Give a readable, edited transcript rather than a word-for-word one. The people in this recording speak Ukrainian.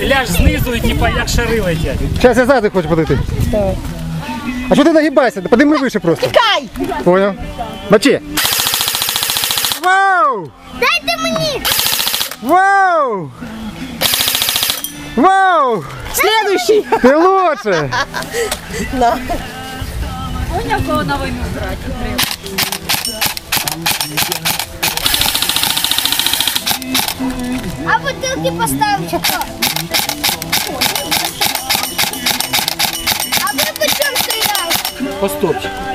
Ляж знизу і типа як шари летять. Зараз я ззаду хочу подойти. Так. А що ти нагибайся? Подійми вище просто. Тікай! Понял. Мочи. Вау! Дайте мені! Вау! Вау! Следующий! Ти лучше! На. Поняв, кого на війну брати? А бутилки поставив що? А ви по чому стояли? По стопчику.